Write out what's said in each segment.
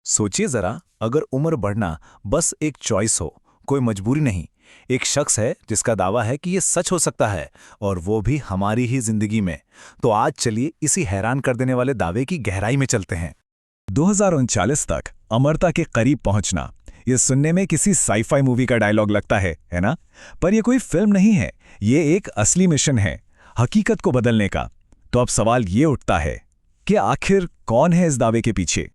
सोचिए जरा, अगर उम्र बढ़ना बस एक चॉइस हो, कोई मजबूरी नहीं। एक शख्स है जिसका दावा है कि ये सच हो सकता है, और वो भी हमारी ही जिंदगी में। तो आज चलिए इसी हैरान कर देने वाले दावे की गहराई में चलते हैं। 2039 तक अमरता के करीब पहुंचना, ये सुनने में किसी साईफाई मूवी का डायलॉग लगता है ना? पर ये कोई फिल्म नहीं है, ये एक असली मिशन है, हकीकत को बदलने का। तो अब सवाल ये उठता है कि आखिर कौन है इस दावे के पीछे?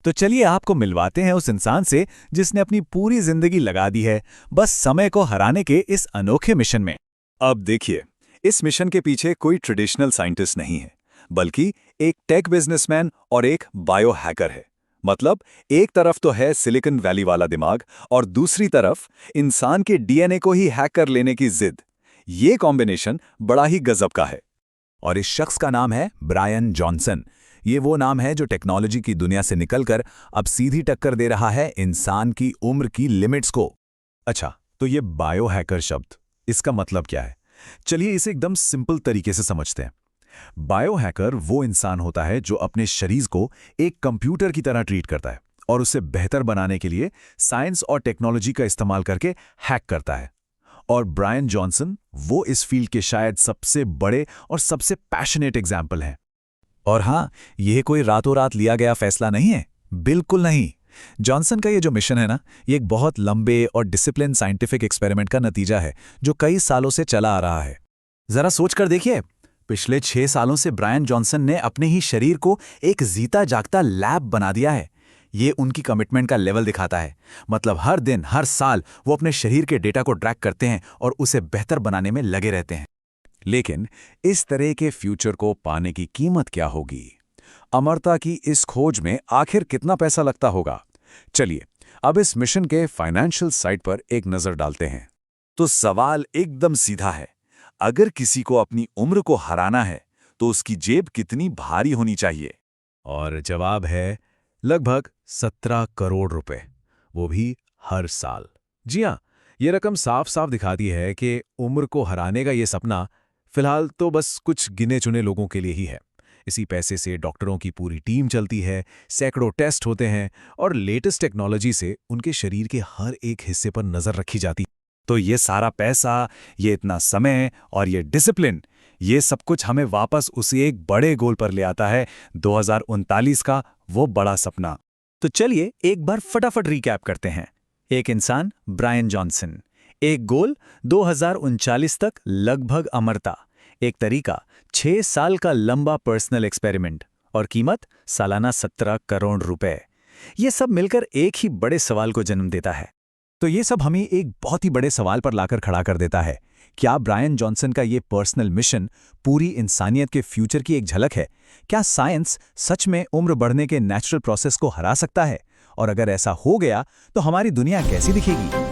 तो चलिए आपको मिलवाते हैं उस इंसान से जिसने अपनी पूरी जिंदगी लगा दी है बस समय को हराने के इस अनोखे मिशन में। अब देखिए, इस मिशन के पीछे कोई ट्रेडिशनल साइंटिस्ट नहीं है, बल्कि एक टेक बिजनेसमैन और एक बायो हैकर है। मतलब एक तरफ तो है सिलिकॉन वैली वाला दिमाग, और दूसरी तरफ इंसान के डीएनए को ही हैक कर लेने की जिद। ये कॉम्बिनेशन बड़ा ही गजब का है। और इस शख्स का नाम है ब्रायन जॉनसन। ये वो नाम है जो टेक्नोलॉजी की दुनिया से निकलकर अब सीधी टक्कर दे रहा है इंसान की उम्र की लिमिट्स को। अच्छा, तो ये बायो हैकर शब्द, इसका मतलब क्या है? चलिए इसे एकदम सिंपल तरीके से समझते हैं। बायो हैकर वो इंसान होता है जो अपने शरीर को एक कंप्यूटर की तरह ट्रीट करता है और उसे बेहतर बनाने के लिए साइंस और टेक्नोलॉजी का इस्तेमाल करके हैक करता है। और ब्रायन जॉनसन वो इस फील्ड के शायद सबसे बड़े और सबसे पैशनेट एग्जाम्पल हैं। और हाँ, यह कोई रातों रात लिया गया फैसला नहीं है, बिल्कुल नहीं। जॉनसन का ये जो मिशन है ना, ये एक बहुत लंबे और डिसिप्लिन साइंटिफिक एक्सपेरिमेंट का नतीजा है जो कई सालों से चला आ रहा है। जरा सोच कर देखिए, पिछले 6 सालों से ब्रायन जॉनसन ने अपने ही शरीर को एक जीता जागता लैब बना दिया है। ये उनकी कमिटमेंट का लेवल दिखाता है। मतलब हर दिन हर साल वो अपने शरीर के डेटा को ट्रैक करते हैं और उसे बेहतर बनाने में लगे रहते हैं। लेकिन इस तरह के फ्यूचर को पाने की कीमत क्या होगी? अमरता की इस खोज में आखिर कितना पैसा लगता होगा? चलिए अब इस मिशन के फाइनेंशियल साइड पर एक नजर डालते हैं। तो सवाल एकदम सीधा है, अगर किसी को अपनी उम्र को हराना है तो उसकी जेब कितनी भारी होनी चाहिए? और जवाब है लगभग 17 करोड़ रुपए, वो भी हर साल। जी हाँ, ये रकम साफ साफ दिखाती है कि उम्र को हराने का ये सपना फिलहाल तो बस कुछ गिने चुने लोगों के लिए ही है। इसी पैसे से डॉक्टरों की पूरी टीम चलती है, सैकड़ों टेस्ट होते हैं और लेटेस्ट टेक्नोलॉजी से उनके शरीर के हर एक हिस्से पर नजर रखी जाती। तो ये सारा पैसा, ये इतना समय और ये डिसिप्लिन, ये सब कुछ हमें वापस उसी एक बड़े गोल पर ले आता है, 2039 का वो बड़ा सपना। तो चलिए एक बार फटाफट रिकैप करते हैं। एक इंसान ब्रायन जॉनसन, एक गोल 2039 तक लगभग अमरता, एक तरीका 6 साल का लंबा पर्सनल एक्सपेरिमेंट, और कीमत सालाना 17 करोड़ रुपए। ये सब मिलकर एक ही बड़े सवाल को जन्म देता है। तो ये सब हमें एक बहुत ही बड़े सवाल पर लाकर खड़ा कर देता है। क्या ब्रायन जॉनसन का ये पर्सनल मिशन पूरी इंसानियत के फ्यूचर की एक झलक है? क्या साइंस सच में उम्र बढ़ने के नेचुरल प्रोसेस को हरा सकता है? और अगर ऐसा हो गया तो हमारी दुनिया कैसी दिखेगी?